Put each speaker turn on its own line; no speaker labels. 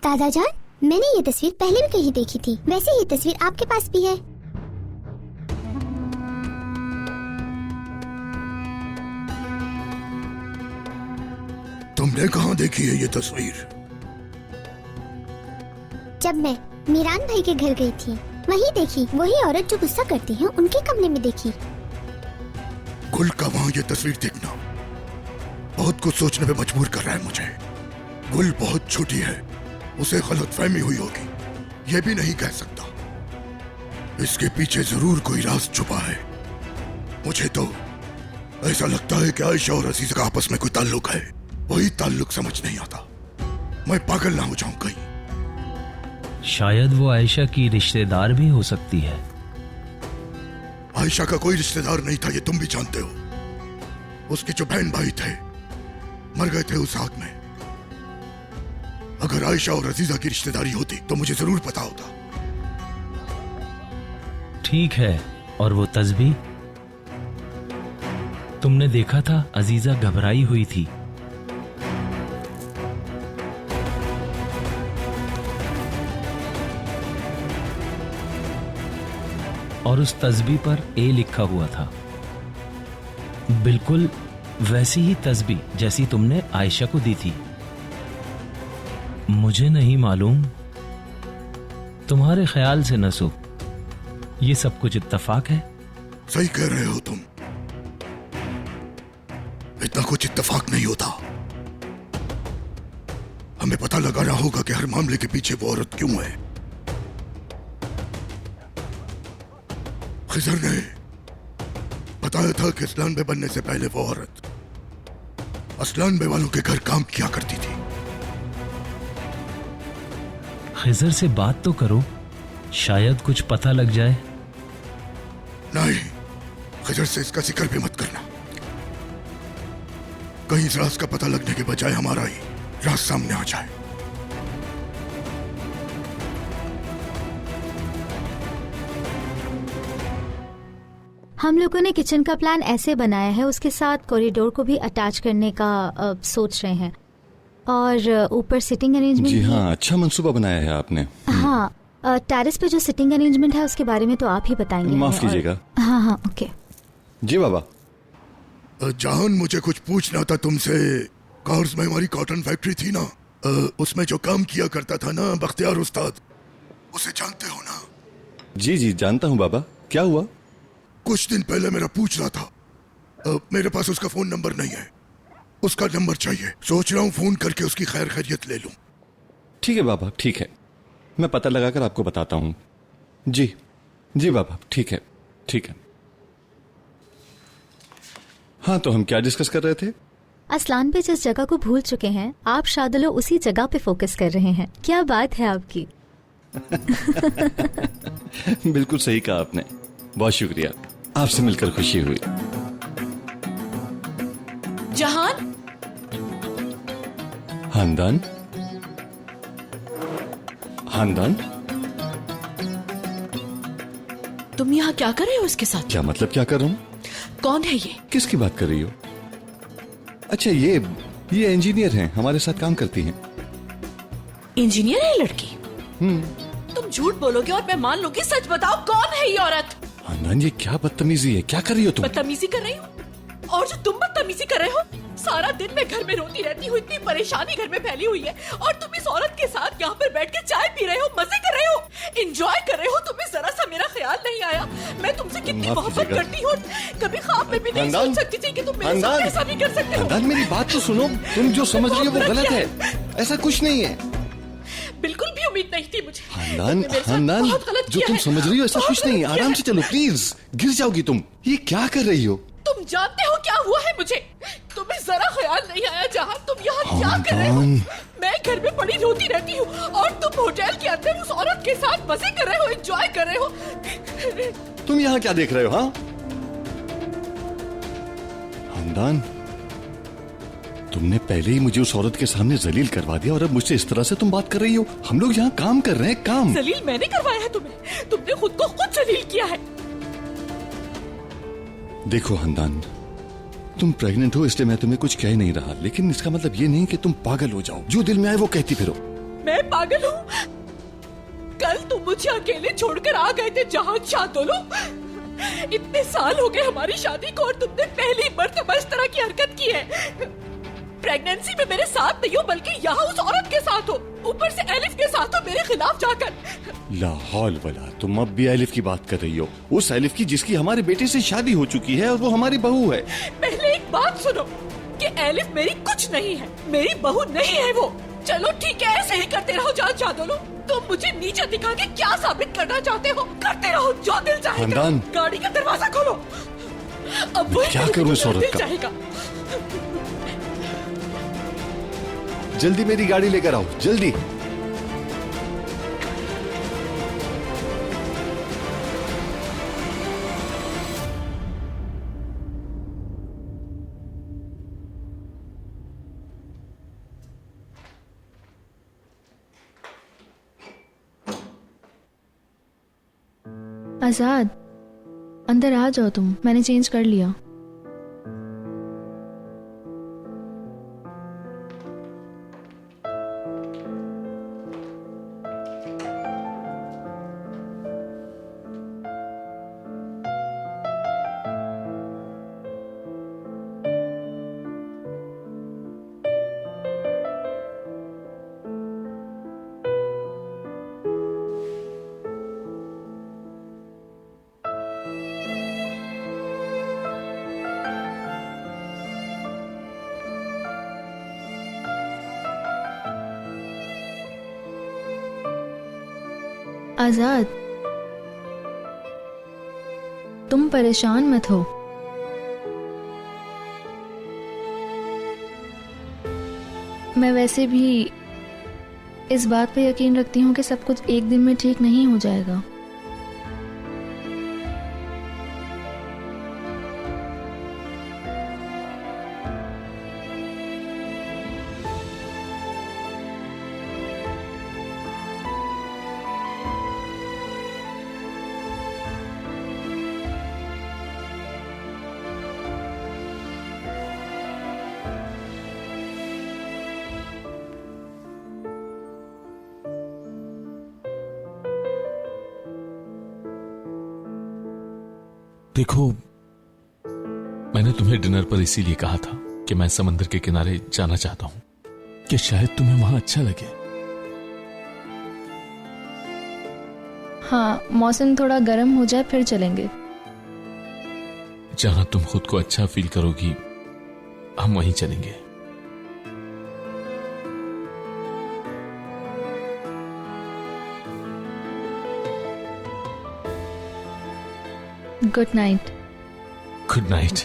दादा जान, मैंने ये तस्वीर पहले भी कहीं देखी थी। वैसे ये तस्वीर आपके पास भी है।
तुमने कहाँ देखी है ये तस्वीर?
जब मैं मीरान भाई के घर गई थी वहीं देखी। वही औरत जो गुस्सा करती है उनके कमरे में देखी।
गुल का वहाँ ये तस्वीर देखना बहुत कुछ सोचने पे मजबूर कर रहा है मुझे। गुल बहुत छोटी है, उसे गलतफहमी हुई होगी, ये भी नहीं कह सकता। इसके पीछे जरूर कोई राज छुपा है। मुझे तो ऐसा लगता है कि आयशा और अजीजा का आपस में कोई ताल्लुक है। वही ताल्लुक समझ नहीं आता। मैं पागल ना हो जाऊं कहीं।
शायद वो आयशा की रिश्तेदार भी हो सकती है।
आयशा का कोई रिश्तेदार नहीं था, ये तुम भी जानते हो। उसके जो बहन भाई थे मर गए थे उस आग में। अगर आयशा और अजीजा की रिश्तेदारी होती तो मुझे जरूर पता होता।
ठीक है, और वो तस्बीह तुमने देखा था, अजीजा घबराई हुई थी। और उस तस्बीह पर ए लिखा हुआ था। बिल्कुल वैसी ही तस्बीह जैसी तुमने आयशा को दी थी। मुझे नहीं मालूम, तुम्हारे ख्याल से नसु, ये सब कुछ इत्तेफाक है?
सही कह रहे हो तुम। इतना कुछ इत्तेफाक नहीं होता। हमें पता लगाना होगा कि हर मामले के पीछे वो औरत क्यों है। खिजर ने बताया था कि असलानबे बनने से पहले वो औरत असलानबे वालों के घर काम किया करती थी।
खिजर से बात तो करो, शायद कुछ पता लग जाए।
नहीं, खिजर से इसका जिक्र भी मत करना। कहीं इस राज का पता लगने के बजाय हमारा ही राज सामने आ जाए।
हम लोगों ने किचन का प्लान ऐसे बनाया है, उसके साथ कॉरिडोर को भी अटैच करने का सोच रहे हैं, और ऊपर सिटिंग अरेंजमेंट।
जी हाँ, अच्छा मंसूबा बनाया है आपने।
हाँ, टेरेस पे जो सिटिंग अरेंजमेंट है उसके बारे में तो आप ही बताएंगे।
माफ कीजिएगा।
हाँ हाँ, ओके
जी बाबा।
जहान, मुझे कुछ पूछना था तुमसे। कार्स में हमारी कॉटन फैक्ट्री थी ना, उसमें जो काम किया करता था ना बख्तियार उस्ताद, उसे जानते हो ना?
जी जी जानता हूँ बाबा। क्या हुआ?
कुछ दिन पहले मेरा पूछ रहा था। मेरे पास उसका फोन नंबर नहीं है, उसका नंबर चाहिए। सोच रहा हूँ फोन करके उसकी खैर खैरियत ले लूं।
ठीक है बाबा, ठीक है, मैं पता लगाकर आपको बताता हूँ। जी जी बाबा, ठीक है ठीक है। हाँ, तो हम क्या डिस्कस कर रहे थे?
असलान पे जिस जगह को भूल चुके हैं, आप शादुलो उसी जगह पे फोकस कर रहे हैं। क्या बात है आपकी।
बिल्कुल सही कहा आपने, बहुत शुक्रिया। आपसे मिलकर खुशी हुई।
जहान,
खानदान खानदान,
तुम यहाँ क्या कर रहे हो इसके साथ?
क्या मतलब क्या कर रहा हूँ?
कौन है ये?
किसकी बात कर रही हो? अच्छा, ये इंजीनियर हैं, हमारे साथ काम करती हैं।
इंजीनियर है लड़की? तुम झूठ बोलोगे और मैं मान लूंगी। सच बताओ, कौन है ये औरत?
खानदान, ये क्या बदतमीजी है? क्या कर रही हो तुम?
बदतमीजी कर रही हूँ? और जो तुम बदतमीजी कर रहे हो, सारा दिन मैं घर में रोती रहती हूँ, इतनी परेशानी घर में फैली हुई है, और तुम इस औरत के साथ यहाँ पर बैठ के चाय पी रहे हो, मजे कर रहे हो, एंजॉय कर रहे हो। तुम्हें जरा सा मेरा ख्याल नहीं आया? मैं तुमसे कितनी मोहब्बत करती हूँ, कभी ख्वाब में भी नहीं सोच सकती थी कि तुम मेरे साथ ऐसा भी कर सकते हो।
खानदान, मेरी बात तो सुनो। तुम जो समझ रही हो वो गलत है, ऐसा कुछ नहीं है।
बिल्कुल भी उम्मीद नहीं थी मुझे।
खानदान, जो तुम समझ रही हो ऐसा कुछ नहीं है। आराम से चलो प्लीज, गिर जाओगी तुम। ये क्या कर रही हो? तुम
जानते हो क्या हुआ है मुझे? तुम्हें जरा ख्याल नहीं आया जहां तुम यहाँ क्या कर रहे हो? मैं घर में पड़ी रोती रहती हूँ और तुम होटल के अंदर उस औरत के साथ मजे कर रहे हो, एंजॉय कर रहे हो।
तुम यहाँ क्या देख रहे हो? हाँ खानदान, तुमने पहले ही मुझे उस औरत के सामने जलील करवा दिया और अब मुझसे इस तरह से तुम बात कर रही हो। हम लोग यहाँ काम कर रहे हैं, काम।
जलील मैंने करवाया है तुम्हें? तुमने खुद को खुद जलील किया है।
देखो खानदान, तुम प्रेग्नेंट हो इसलिए मैं तुम्हें कुछ कह नहीं रहा, लेकिन इसका मतलब ये नहीं कि तुम पागल हो जाओ। जो दिल में आए वो कहती फिरो।
मैं पागल हूँ? कल तुम मुझे अकेले छोड़कर आ गए थे जहां शादोलो। इतने साल हो गए हमारी शादी को और तुमने पहली मर्तबा इस तरह की हरकत की है। प्रेगनेंसी में मेरे साथ नहीं हो बल्कि यहाँ उस औरत के साथ हो, ऊपर से एलिफ के साथ हो मेरे खिलाफ जाकर।
ला हौल वला, तुम अब भी एलिफ की बात कर रही हो, उस एलिफ की जिसकी हमारे बेटे से शादी हो चुकी है और वो हमारी बहू है।
पहले एक बात सुनो कि एलिफ मेरी कुछ नहीं है, मेरी बहू नहीं है वो। चलो ठीक है, ऐसे ही करते रहो जान शादोलो। तुम मुझे नीचे दिखा के क्या साबित करना चाहते हो? करते रहो जो दिल चाहेगा।
खानदान,
गाड़ी का दरवाजा खोलो। अब वही
क्या करूं इस औरत का?
चाहेगा।
जल्दी मेरी गाड़ी लेकर आओ, जल्दी।
आजाद, अंदर आ जाओ तुम, मैंने चेंज कर लिया। आजाद, तुम परेशान मत हो। मैं वैसे भी इस बात पे यकीन रखती हूँ कि सब कुछ एक दिन में ठीक नहीं हो जाएगा।
देखो, मैंने तुम्हें डिनर पर इसीलिए कहा था कि मैं समंदर के किनारे जाना चाहता हूं कि शायद तुम्हें वहां अच्छा लगे।
हाँ, मौसम थोड़ा गर्म हो जाए फिर चलेंगे।
जहां तुम खुद को अच्छा फील करोगी हम वहीं चलेंगे।
Good night.
Good night.